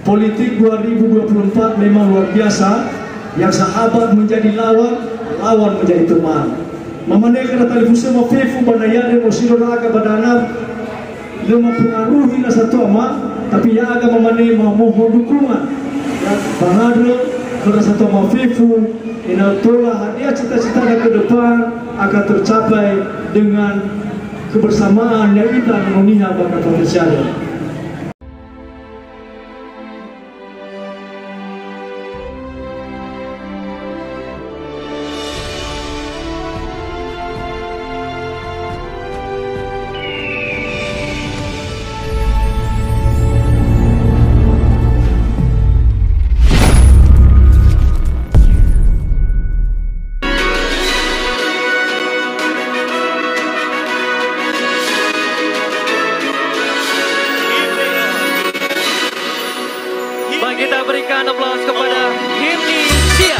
Politik 2024 memang luar biasa. Yang sahabat menjadi lawan, lawan menjadi teman. Memanekana televisi mafifu banayade mosiro raga badana lima pengaruhi na satu ama, tapi ya aga memane memohon dukungan. Ya bahadro karena satu mafifu inatola hadiah cita-cita ke depan akan tercapai dengan kebersamaan yang indah harmonia bagi manusia. Kita berikan aplaus kepada Indonesia.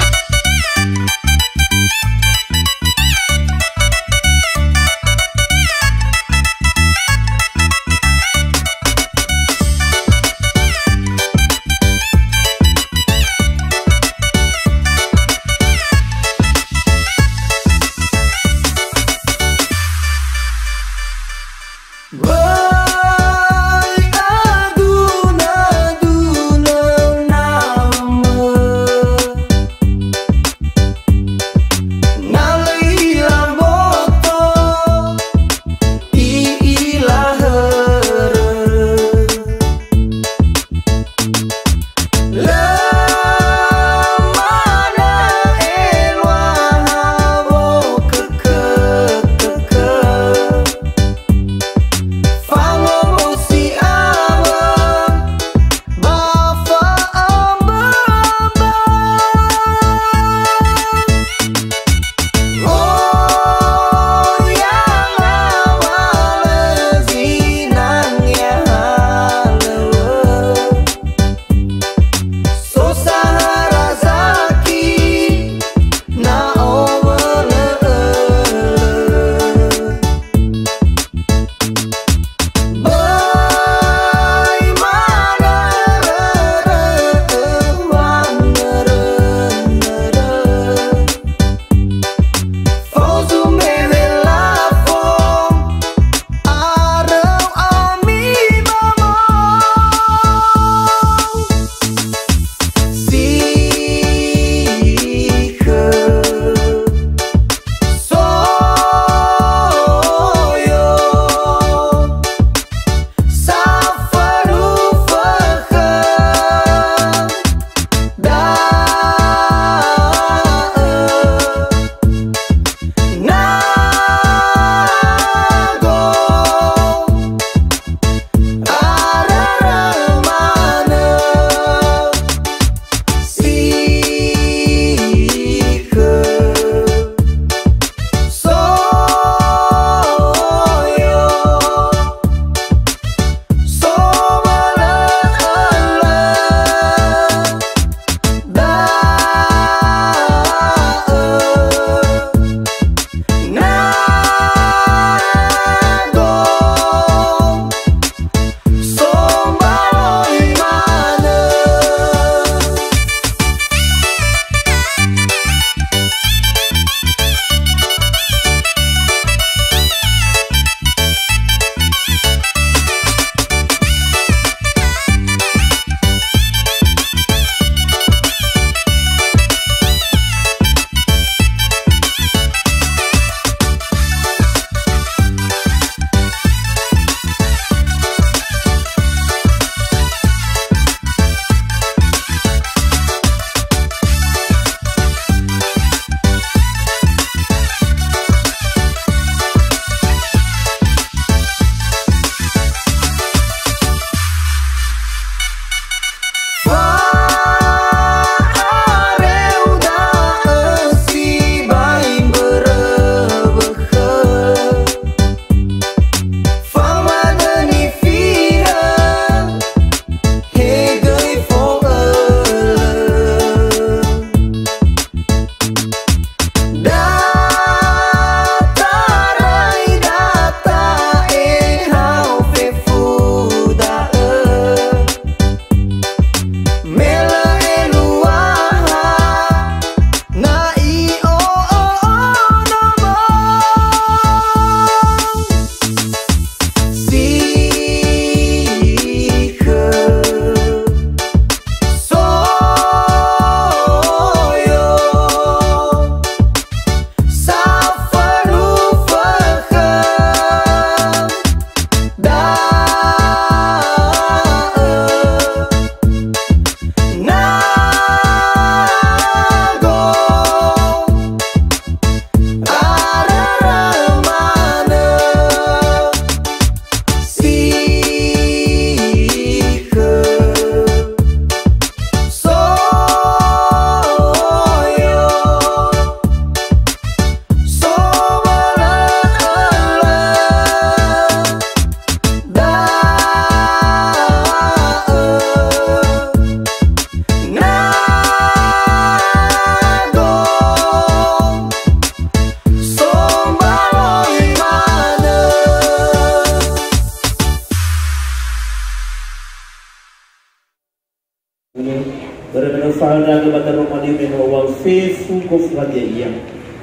Berenafalda kepada Romani menawal fefu kofradia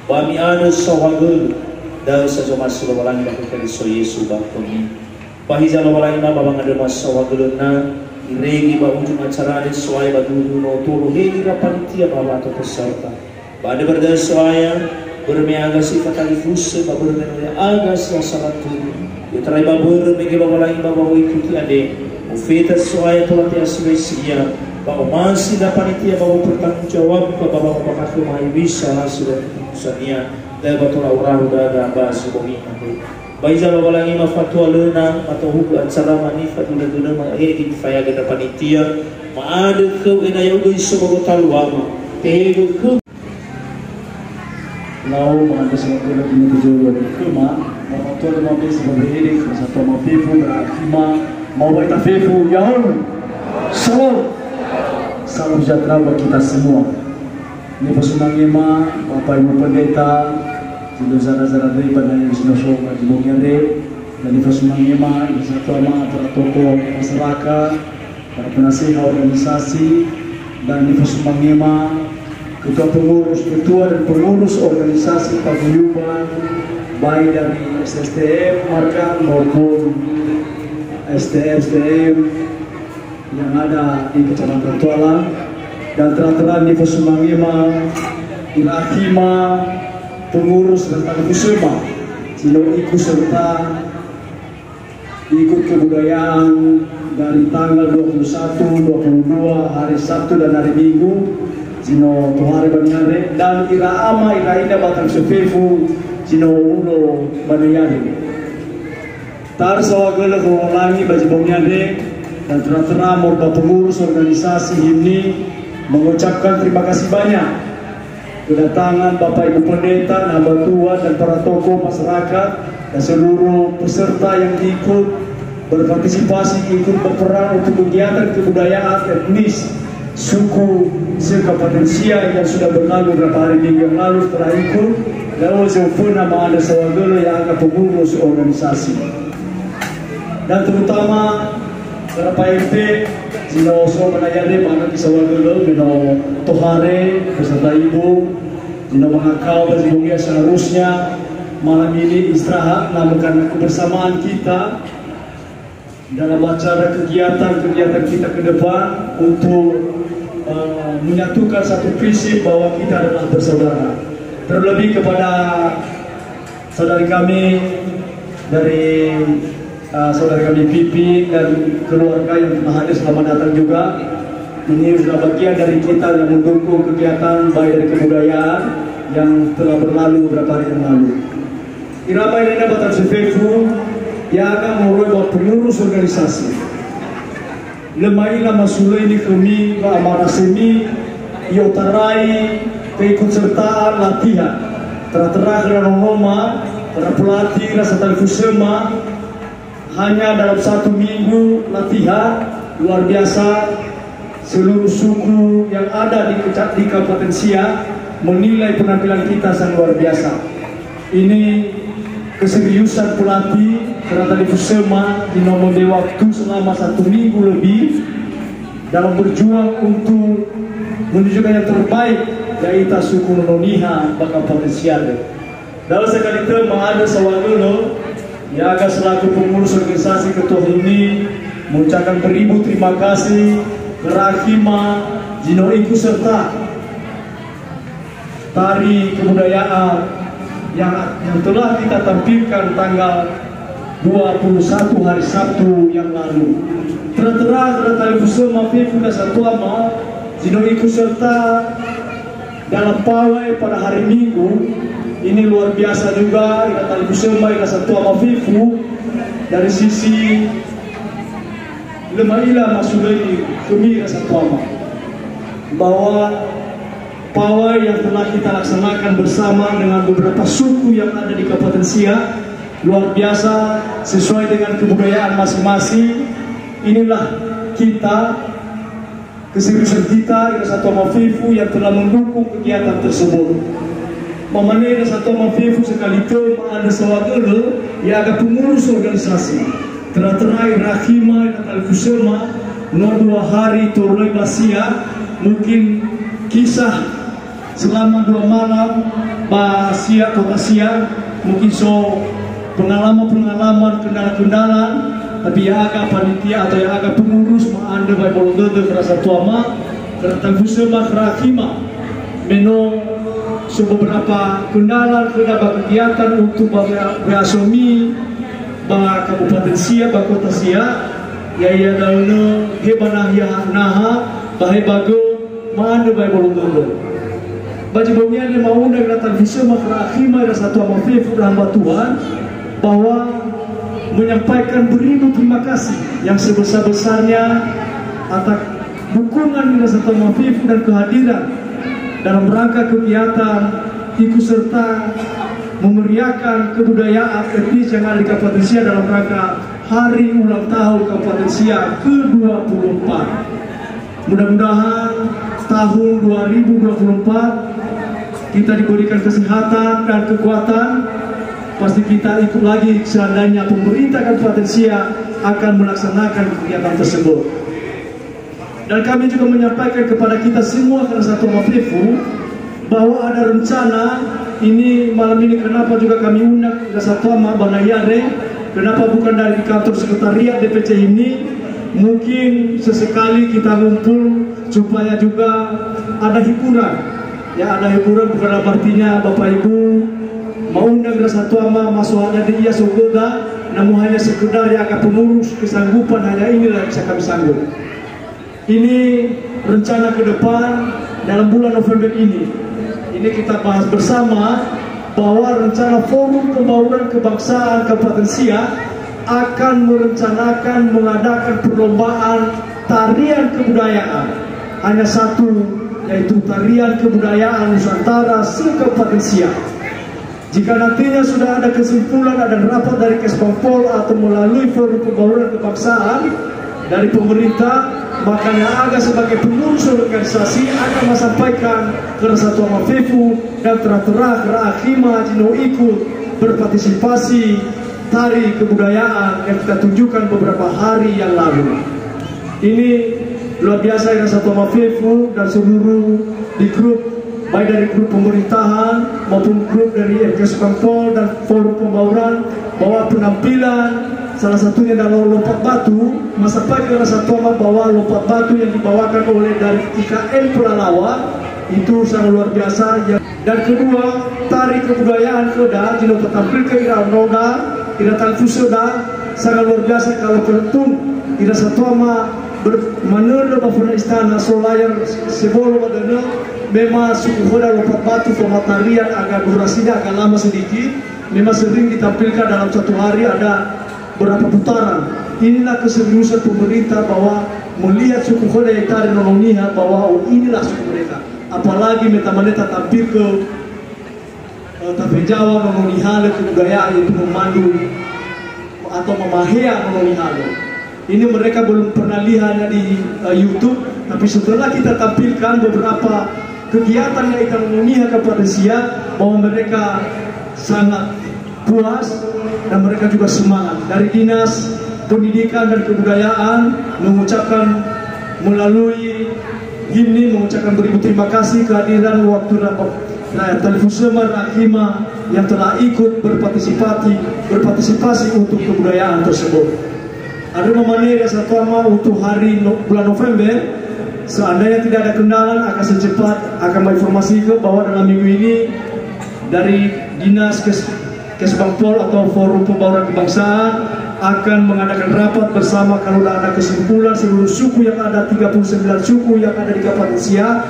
bami anu sawagul daw sa sumaslo walang bakal so Yesu bakoni pahiza walang ma babang ada mas sawagul na iregi ba ujung acara ni suai badudu no turu hegi rapantia baba to peserta pada berdasaya bermeaga sifat alifus ba bermeaga aga salatu yutrai ba bermeaga walang ma bawa ikuti ade ufeta suai to lati aswesia bahwa masih dapat itu ya bahwa bertanggung jawab ke bahwa pakai mai bisa sudah keputusannya dan betul orang udah ada bahas bumi nanti. Baik kalau walangi mafatwa lena atau hukum acara manifat udah mengakhiri faya ke depan itu ya ada ke inayu guys sebagai talwama tegu ke lau mengantar semua kita punya tujuan kema mau tuh mau bisa berbeda satu mau pifu berakima mau baca pifu yang salam sejahtera bagi kita semua. Ini pesunang Ema, Bapak Ibu Pendeta, juga zara-zara dari pada yang sinoso di Bogor, dan ini pesunang Ema, ini satu ama para tokoh masyarakat, para penasihat organisasi, dan ini pesunang Ema, ketua dan pengurus organisasi paguyuban, baik dari SSTM, Markan maupun STM yang ada di Kecamatan Tualang dan terang-terang di Pasumangima, Ilakima, pengurus dan Tanfusema, Sino ikut serta ikut kebudayaan dari tanggal 21, 22 hari Sabtu dan hari Minggu, Sino Tuhari Banyare dan Ira Ama, Ira Ida Batang Sefefu, Sino Uno Banyare. Tar sawagala kulangi bagi Banyare. Dan terang-terang morga pengurus organisasi ini mengucapkan terima kasih banyak kedatangan Bapak Ibu Pendeta, Naba Tua dan para tokoh masyarakat dan seluruh peserta yang ikut berpartisipasi, ikut berperan untuk kegiatan kebudayaan etnis suku Sekapatensia yang sudah berlalu beberapa hari minggu yang lalu setelah ikut lalu seupun nama ada sawagala yang agak pengurus organisasi dan terutama para PMP, Sino so menayari mana kisah dulu, Sino Tuhare beserta ibu, Sino mengakau bersibuknya seharusnya malam ini istirahat, namun karena kebersamaan kita dalam acara kegiatan kita ke depan untuk menyatukan satu prinsip bahwa kita adalah bersaudara. Terlebih kepada saudari kami dari saudara kami Pipi dan keluarga yang telah hadir selamat datang juga. Ini sudah bagian dari kita yang mendukung kegiatan baik dari kebudayaan yang telah berlalu beberapa hari yang lalu. Irama ini dapat Sefefu yang akan memulai pengurus organisasi. Lemailah masulai ini kami amarah semi iotarai keikutsertaan latihan. Terang-terang dalam Roma, para pelatih rasa talifusema hanya dalam 1 minggu latihan luar biasa seluruh suku yang ada di Kabupaten Siak menilai penampilan kita sangat luar biasa. Ini keseriusan pelatih karena tadi Fusema memberi waktu selama 1 minggu lebih dalam berjuang untuk menunjukkan yang terbaik yaitu suku Nononiha Kabupaten Siak. Dalam sekali itu ada sawagala yang agak selaku pengurus organisasi ketua ini mengucapkan beribu terima kasih Kerakima, Jino ikut serta tari kebudayaan yang telah kita tampilkan tanggal 21 hari Sabtu yang lalu. Terang-terang tali Fusema Pifu dan Satuama Jino ikut serta dalam pawai pada hari Minggu. Ini luar biasa juga, ila tali Fusema ila Satuama Pifu dari sisi lemailah masulai kami ila Satuama bahwa pawai yang telah kita laksanakan bersama dengan beberapa suku yang ada di Kabupaten Siak luar biasa sesuai dengan kebudayaan masing-masing. Inilah kita, keseriusan kita ila Satuama Pifu yang telah mendukung kegiatan tersebut. Memanai Satuama Pifu sekali itu ada sawagala yang ada pengurus organisasi. Terakhir Rahima dan Al-Fusema no 2 hari turun basia, mungkin kisah selama 2 malam basia kota sia, mungkin so pengalaman kendala-kendala, tapi ya agak panitia atau ya agak pengurus anda baik bolong kerasa tuama keratan kusema kerakima meno so beberapa kendala kegiatan untuk beasomi ba Kabupaten Sia, ba Kota Sia, ya dauna hebanah ya naha bahe bago maande bae bolong. Baji bomian le maunda keratan kusema kerakima ada satu amafifu hamba Tuhan bahwa menyampaikan beribu terima kasih yang sebesar-besarnya atas dukungan Dinas Satu Mafif dan kehadiran dalam rangka kegiatan ikut serta memeriahkan kebudayaan etnis yang ada di Kabupaten Sia dalam rangka Hari Ulang Tahun Kabupaten Sia ke-24. Mudah-mudahan tahun 2024 kita diberikan kesehatan dan kekuatan. Pasti kita ikut lagi seandainya pemerintah Kabupaten Sia akan melaksanakan kegiatan tersebut. Dan kami juga menyampaikan kepada kita semua karena satu Mafifu bahwa ada rencana ini malam ini, kenapa juga kami undang Satu Banayare, kenapa bukan dari kantor sekretariat DPC ini, mungkin sesekali kita ngumpul supaya juga ada hiburan. Ya, ada hiburan bukan artinya Bapak Ibu mau undang Satu masuk hanya di iya sogoda, namun hanya sekedar yang agak pengurus kesanggupan, hanya inilah bisa kami sanggup. Ini rencana ke depan dalam bulan November ini kita bahas bersama bahwa rencana Forum Pembauran Kebangsaan Kabupaten Sia akan merencanakan mengadakan perlombaan tarian kebudayaan, hanya satu, yaitu tarian kebudayaan Nusantara se-Kabupaten Sia. Jika nantinya sudah ada kesimpulan, ada rapat dari Kesbangpol atau melalui Forum Pembauran Kebangsaan dari pemerintah, maka yang agak sebagai pengurus organisasi akan menyampaikan ke Satu Mafifu dan terang-terang Kerakima Jino ikut berpartisipasi tari kebudayaan yang kita tunjukkan beberapa hari yang lalu. Ini luar biasa yang Satu Mafifu dan seluruh di grup, baik dari grup pemerintahan maupun grup dari Kesbangpol dan Forum Pembauran, bahwa penampilan salah satunya dalam lompat batu, sampai ke Satu bahwa lompat batu yang dibawakan oleh dari IKN Pelalawa itu sangat luar biasa. Dan kedua, tari kebudayaan Koda jino tampilkan ira noda, ira tanfusoda sangat luar biasa. Kalau keletun ira Satu bermanera bafuna istana solayar sebolo badana, memang suku Koda lompat batu pematarian agak durasinya agak lama sedikit, memang sering ditampilkan dalam satu hari ada berapa putaran. Inilah keseriusan pemerintah bahwa melihat suku Koda yang tadi nolongiha bahwa inilah suku mereka. Apalagi meta-meta tampil ke Tape Jawa nolongiha kebudayaan itu memandu atau memahea nolongiha. Ini mereka belum pernah lihatnya di YouTube, tapi setelah kita tampilkan beberapa kegiatan yang kita nolongiha Kabupaten Sia, bahwa mereka sangat puas dan mereka juga semangat. Dari Dinas Pendidikan dan Kebudayaan mengucapkan melalui himni mengucapkan beribu terima kasih kehadiran waktu Talifusema Rakima yang telah ikut berpartisipasi untuk kebudayaan tersebut. Ada memanera Satu untuk hari bulan November, seandainya tidak ada kendala akan secepat akan menginformasikan bahwa dalam minggu ini dari Dinas Kesbangpol atau Forum Pembauran Kebangsaan akan mengadakan rapat bersama. Kalau ada kesimpulan seluruh suku yang ada 39 suku yang ada di Kabupaten Sia,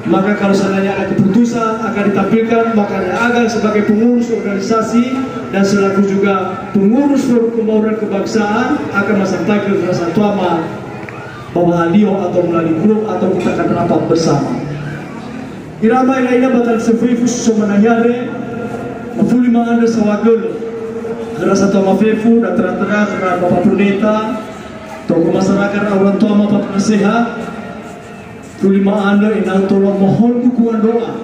maka kalau seandainya ada keputusan akan ditampilkan, maka agar sebagai pengurus organisasi dan selaku juga pengurus Forum Pembauran Kebangsaan akan menyampaikan ke Satu bahwa hadio atau melalui grup atau kita akan rapat bersama. Irama ina batal sefifu semenayare mafuli manganda sawagolo karena Satu Mafifu dan terang-terang karena Bapak Pendeta, tokoh masyarakat, orang tua, Bapak Penasehat, tulima anda ina tolong mohon dukungan doa,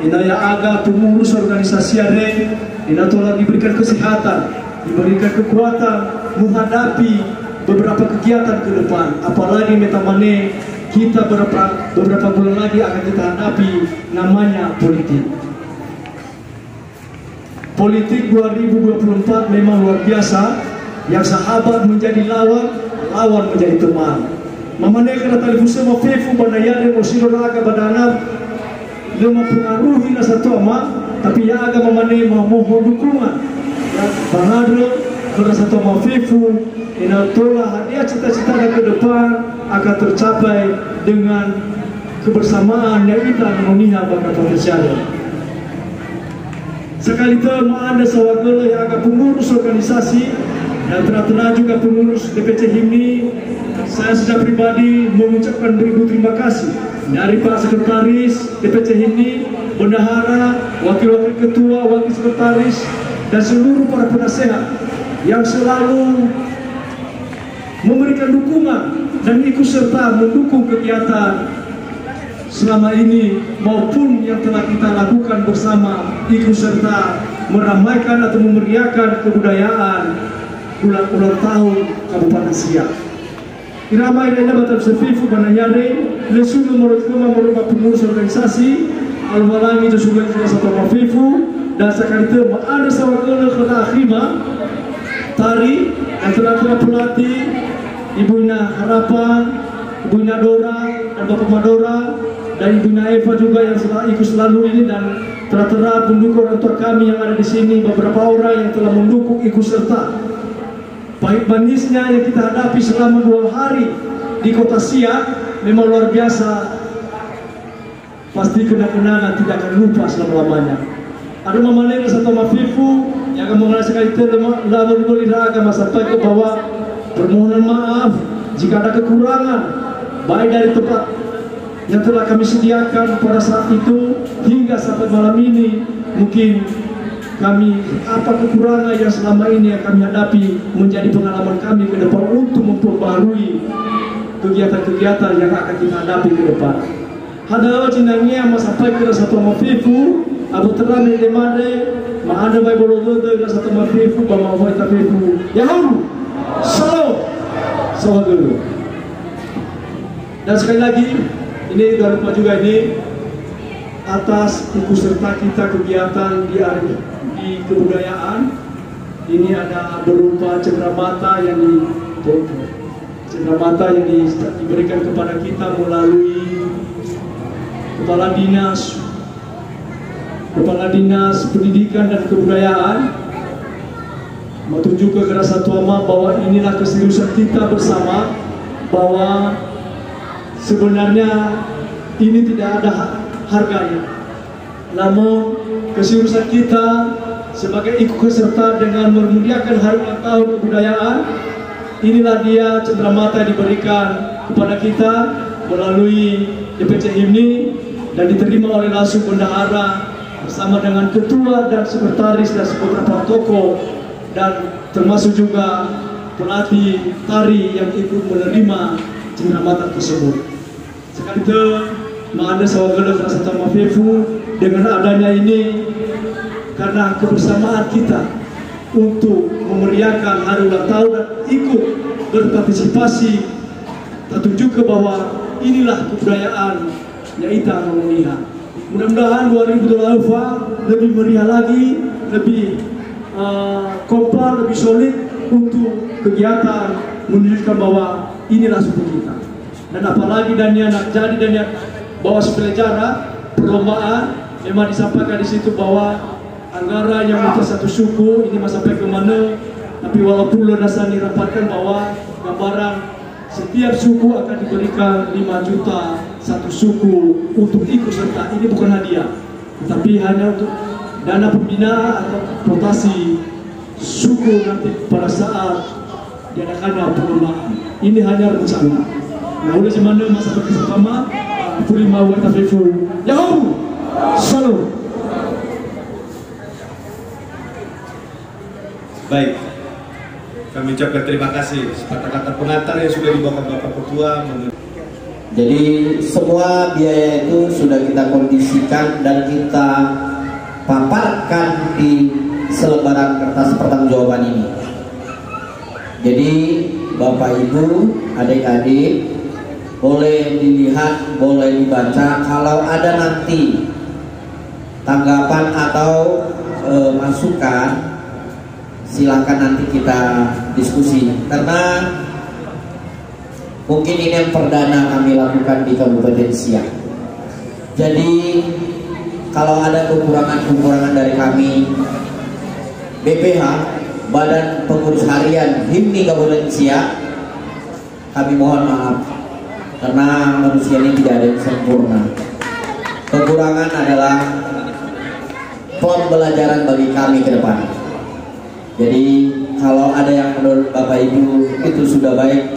ina ya aga pengurus organisasi are, ina tolong diberikan kesehatan, diberikan kekuatan menghadapi beberapa kegiatan ke depan, apalagi metamane kita beberapa bulan lagi akan kita hadapi namanya politik. Politik 2024 memang luar biasa, yang sahabat menjadi lawan, lawan menjadi teman. Mamane kena televisi mafefu banayare mosiro raga badana lema pengaruhi na satu ama, tapi ya aga mamane mohon dukungan ya bangadro kena satu mafefu inatola hadiah cita-cita ke depan akan tercapai dengan kebersamaan yang kita menuniha bakal terjadi. Sekali itu anda sawagala yang agak pengurus organisasi dan teratur juga pengurus DPC HIMNI. Saya secara pribadi mengucapkan beribu terima kasih dari Pak Sekretaris DPC HIMNI, bendahara, wakil-wakil ketua, wakil sekretaris, dan seluruh para penasehat yang selalu memberikan dukungan dan ikut serta mendukung kegiatan selama ini maupun yang telah kita lakukan bersama, ikut serta meramaikan atau memeriahkan kebudayaan ulang tahun Kabupaten Siak. Iramai lainnya batal sefifu banayare lesu menurut merubah pengurus organisasi almalangi itu sudah satu mafifu dan sekali itu ada sawakala kena akhima tari dan telah pelatih Ibunya Harapan, Ibunya Dora dan Bapak Madora dan Ibunya Eva juga yang ikut selalu ini, dan tera-tera pendukung untuk kami yang ada di sini, beberapa orang yang telah mendukung ikut serta. Baik manisnya yang kita hadapi selama 2 hari di Kota Siak memang luar biasa. Pasti kenang-kenangan tidak akan lupa selama-lamanya. Ada mamalena satu mafifu yang akan mengenai itu lama agama sampai ke bawah. Permohonan maaf jika ada kekurangan baik dari tempat yang telah kami sediakan pada saat itu hingga sampai malam ini. Mungkin kami apa kekurangan yang selama ini yang kami hadapi menjadi pengalaman kami ke depan untuk memperbarui kegiatan-kegiatan yang akan kita hadapi ke depan. Hadawa jinangnya sampai ke satu mafifu abu terang di mana ada baik bolodo ke satu mafifu bawa bawa tafifu yahoo Salam dulu. Dan sekali lagi ini jangan lupa juga ini atas ikut serta kita kegiatan di kebudayaan ini ada berupa cenderamata yang diberikan kepada kita melalui Kepala Dinas Pendidikan dan Kebudayaan menunjuk ke Gerasa Tuama bahwa inilah keseriusan kita bersama, bahwa sebenarnya ini tidak ada harganya, namun keseriusan kita sebagai ikut serta dengan memuliakan hari ulang tahun kebudayaan, inilah dia cenderamata diberikan kepada kita melalui DPC HIMNI dan diterima oleh langsung bendahara bersama dengan ketua dan sekretaris dan beberapa tokoh dan termasuk juga pelatih tari yang ikut menerima cenderamata tersebut. Sekali itu mengada sawagala rasa mafifu dengan adanya ini karena kebersamaan kita untuk memeriahkan hari ulang tahun dan ikut berpartisipasi tertunjuk ke bahwa inilah kebudayaan yang kita memenuhi. Mudah-mudahan 2024 lebih meriah lagi, lebih kompak, lebih solid untuk kegiatan menunjukkan bahwa inilah suku kita. Dan apalagi dan bawa sepelecara perlombaan memang disampaikan di situ bahwa anggaran yang untuk satu suku ini masih sampai ke mana, tapi walaupun dasar dirapatkan bahwa gambaran setiap suku akan diberikan 5 juta satu suku untuk ikut serta. Ini bukan hadiah, tetapi hanya untuk dana pembinaan atau rotasi suku nanti pada saat diadakannya perlombaan. Ini hanya rencana. Nah, oleh mana masa bersama Purima Watafifu Yahoo Shalom. Baik, kami ucapkan terima kasih kata-kata pengantar yang sudah dibawakan Bapak Ketua. Jadi semua biaya itu sudah kita kondisikan dan kita paparkan di selebaran kertas pertanggungjawaban ini. Jadi Bapak Ibu, adik-adik, boleh dilihat, boleh dibaca. Kalau ada nanti tanggapan atau masukan, silakan nanti kita diskusi. Karena mungkin ini yang perdana kami lakukan di Kabupaten Siak. Jadi kalau ada kekurangan-kekurangan dari kami, BPH, Badan Pengurus Harian HIMNI Kabupaten Siak, kami mohon maaf. Karena manusia ini tidak ada yang sempurna. Kekurangan adalah pembelajaran bagi kami ke depan. Jadi kalau ada yang menurut Bapak Ibu itu sudah baik,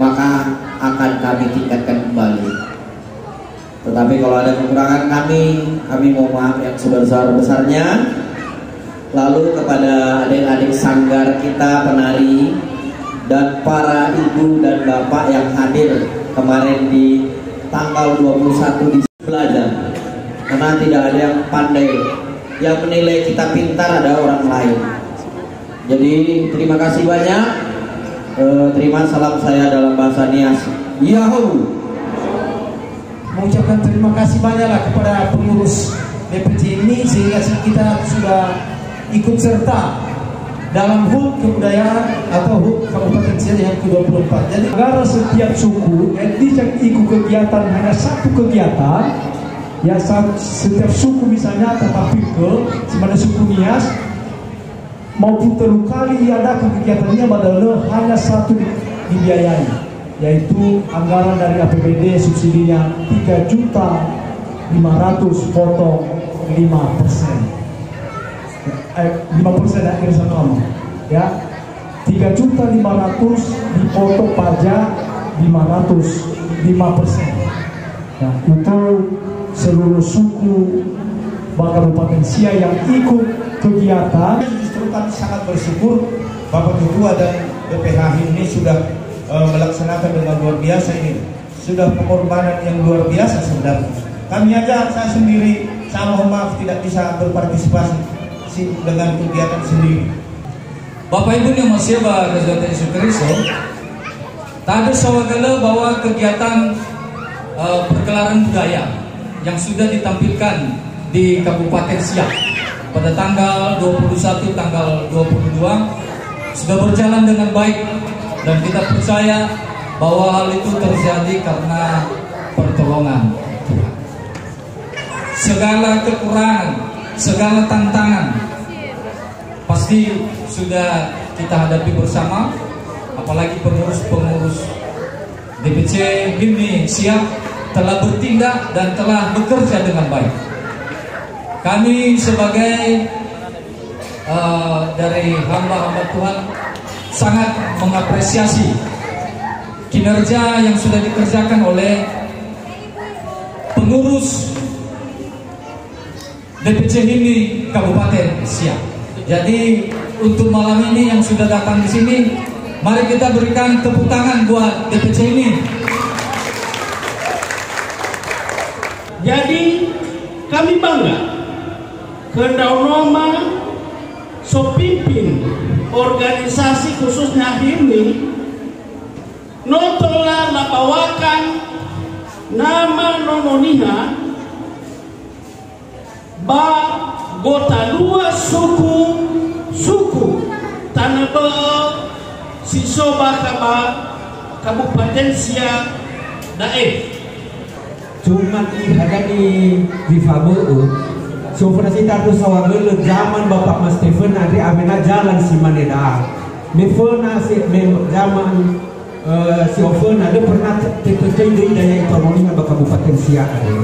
maka akan kami tingkatkan kembali. Tetapi kalau ada kekurangan kami mohon maaf yang sebesar-besarnya. Lalu kepada adik-adik sanggar kita penari dan para ibu dan bapak yang hadir kemarin di tanggal 21 di belajar, karena tidak ada yang pandai, yang menilai kita pintar ada orang lain. Jadi terima kasih banyak. Terima salam saya dalam bahasa Nias. Yahoo. Mengucapkan terima kasih banyaklah kepada pengurus DPC ini sehingga kita sudah ikut serta dalam HUT kebudayaan atau HUT Kabupaten Siak yang ke-24. Jadi negara setiap suku etnis yang ikut kegiatan hanya satu kegiatan, ya setiap suku misalnya tetapi sebenarnya suku Nias maupun terkali ada kegiatannya padahal hanya satu dibiayai, yaitu anggaran dari APBD subsidinya 3.500.000 potong 5%. 5% akhir sama ya, 3.500.000 dipotong pajak 5%. Nah, itu seluruh suku Kabupaten Siak yang ikut kegiatan. Justru kami sangat bersyukur Bapak Ketua dan BPH ini sudah melaksanakan dengan luar biasa ini. Sudah pengorbanan yang luar biasa sebenarnya. Kami aja, saya sendiri, saya mohon maaf tidak bisa berpartisipasi dengan kegiatan sendiri. Bapak Ibu yang masih berkegiatan Sukriso, tadi sawagala bahwa kegiatan pergelaran budaya yang sudah ditampilkan di Kabupaten Siak pada tanggal 21, tanggal 22 sudah berjalan dengan baik, dan kita percaya bahwa hal itu terjadi karena pertolongan Tuhan. Segala kekurangan, segala tantangan pasti sudah kita hadapi bersama, apalagi pengurus-pengurus DPC HIMNI Siak telah bertindak dan telah bekerja dengan baik. Kami sebagai dari hamba-hamba Tuhan sangat mengapresiasi kinerja yang sudah dikerjakan oleh pengurus DPC HIMNI Kabupaten Siak. Jadi untuk malam ini yang sudah datang di sini, mari kita berikan tepuk tangan buat DPC ini. Jadi kami bangga Kendaunoma sopimpin organisasi khususnya HIMNI notola labawakan nama nononiha ba gota dua suku tanah sisoba kaba Kabupaten Siak dae cuma ihadani di Fabu so kita tuh sawagel zaman Bapak Mas Stephen ada amena jalan si maneda mefona si zaman si Oven ada pernah terpecah dari daya ekonomi di Kabupaten Siak ada.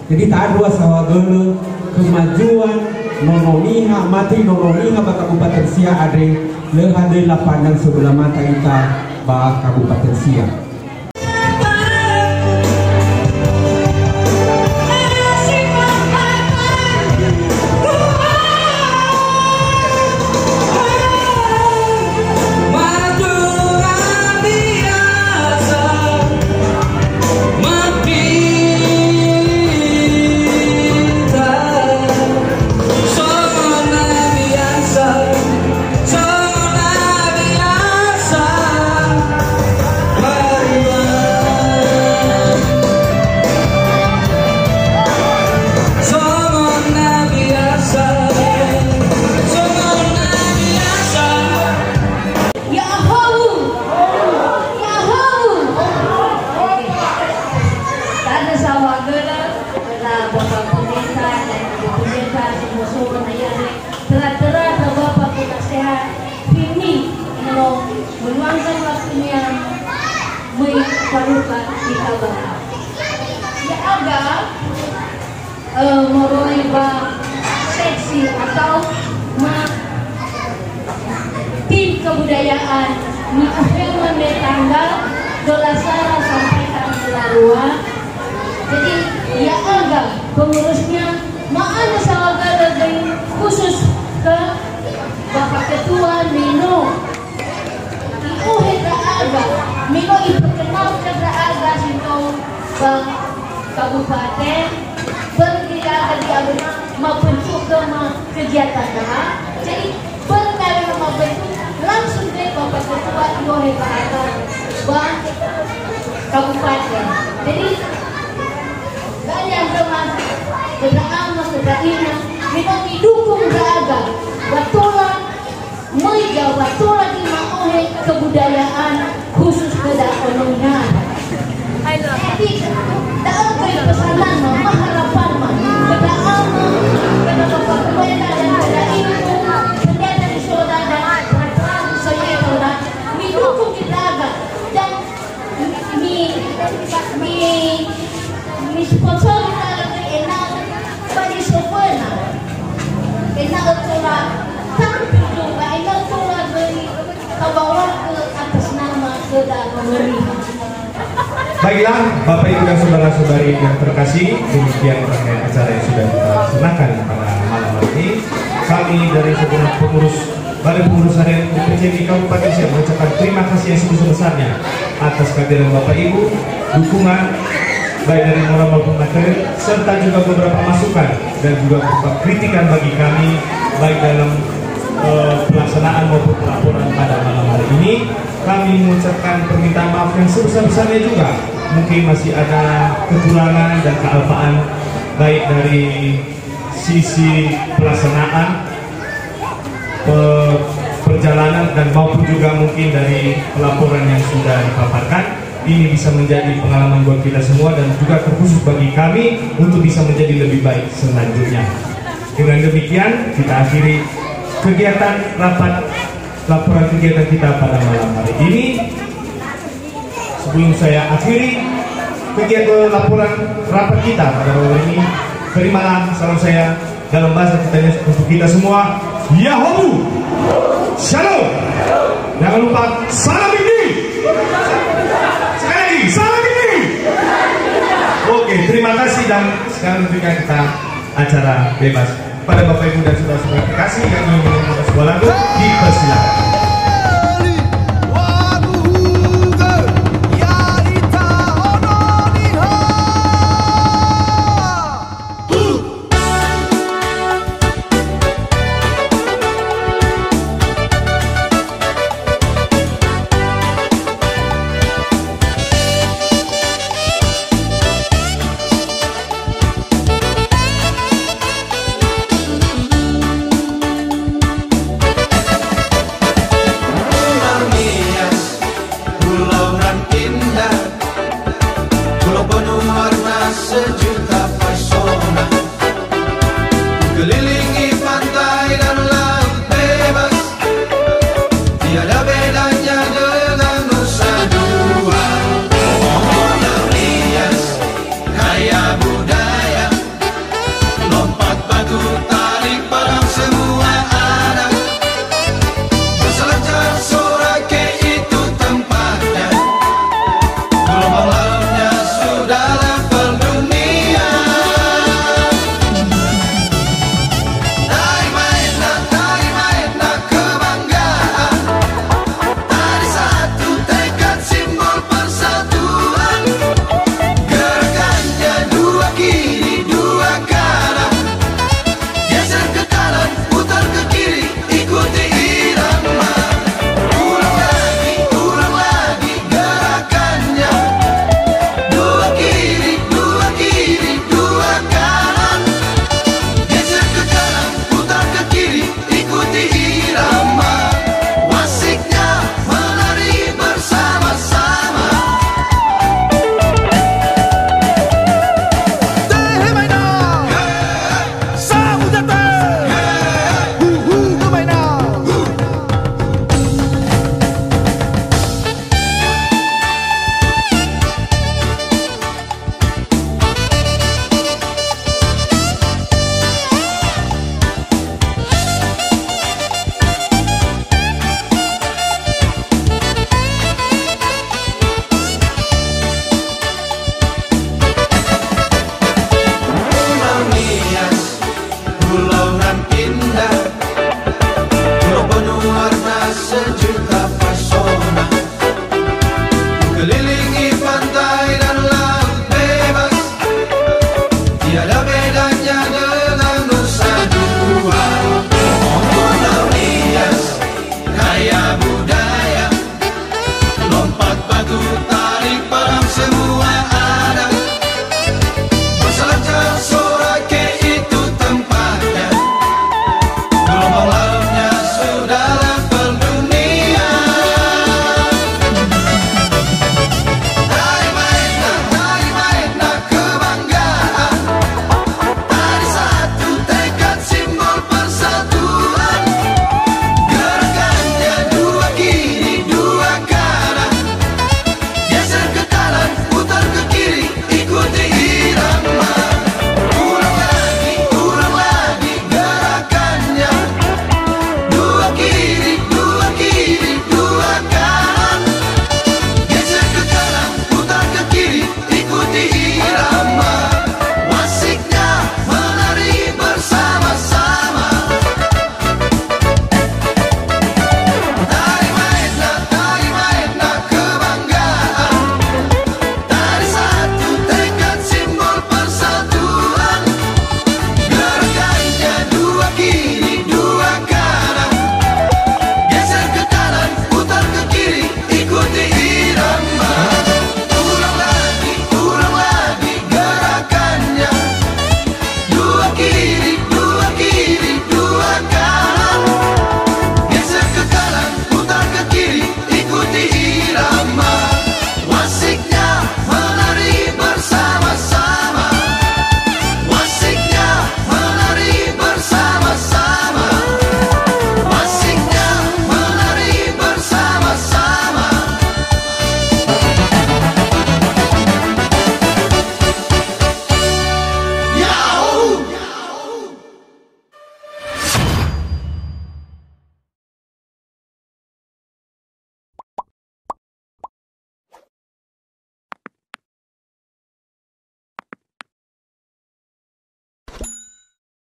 Jadi tak ada sawagel kemajuan nonomiha mati nonomiha di Kabupaten Siak ada lehadailah pandang sebelah mata kita di Kabupaten Siak. sawagala na Bapak Pendeta dan Ibu Pendeta semua yang telah Bapak penasehat ini meluangkan waktunya mengucapkan kita berdoa. Ya agak merubah seksi atau tim kebudayaan mengakhirkan dari tanggal 12 sampai tanggal 2. Jadi ya agak pengurusnya mana sawagala khusus ke Bapak Ketua Mino. Hita aga Mino diperkenalkan ke aga sinto bang kabupaten berkira di abuna membentuk ke kegiatan dah. Jadi berkali membentuk langsung dari Bapak Ketua Hita aga bang kabupaten. Jadi kalian teman kedaama kedaina Mino didukung aga watulah di maohe kebudayaan khusus kedakonongan. Jadi dalam pesanan harapan kedaama kena Bapak Pendeta dan kena Ibu Pendeta di saudara dan saya saudara didukung kita agak dan mi sponsor kita enak bagi sopena enak orang tampil juga enak orang beri kebawa ke atas nama sudah memberi. Baiklah Bapak Ibu dan saudara-saudari yang terkasih, demikian rangkaian acara yang sudah kita laksanakan pada malam hari ini. Kami dari segenap pengurus Balai Pengurus Harian UPCMI Kabupaten Siak mengucapkan terima kasih yang sebesar-besarnya atas kehadiran Bapak Ibu, dukungan baik dari moral maupun materi, serta juga beberapa masukan dan juga beberapa kritikan bagi kami baik dalam pelaksanaan maupun pelaporan pada malam hari ini. Kami mengucapkan permintaan maaf yang sebesar-besarnya juga. Mungkin masih ada kekurangan dan kealpaan baik dari sisi pelaksanaan perjalanan dan maupun juga mungkin dari pelaporan yang sudah dipaparkan. Ini bisa menjadi pengalaman buat kita semua dan juga terkhusus bagi kami untuk bisa menjadi lebih baik selanjutnya. Dengan demikian kita akhiri kegiatan rapat laporan kegiatan kita pada malam hari ini. Sebelum saya akhiri kegiatan laporan rapat kita pada malam ini, terimalah salam saya dalam bahasa kita untuk kita semua. Yahobu, Shalom. Jangan lupa salam ini. Sekali lagi salam ini. Oke, terima kasih dan sekarang berikan kita acara bebas. Pada Bapak Ibu dan saudara-saudara terkasih yang ingin menyanyikan sebuah lagu, dipersilakan. Key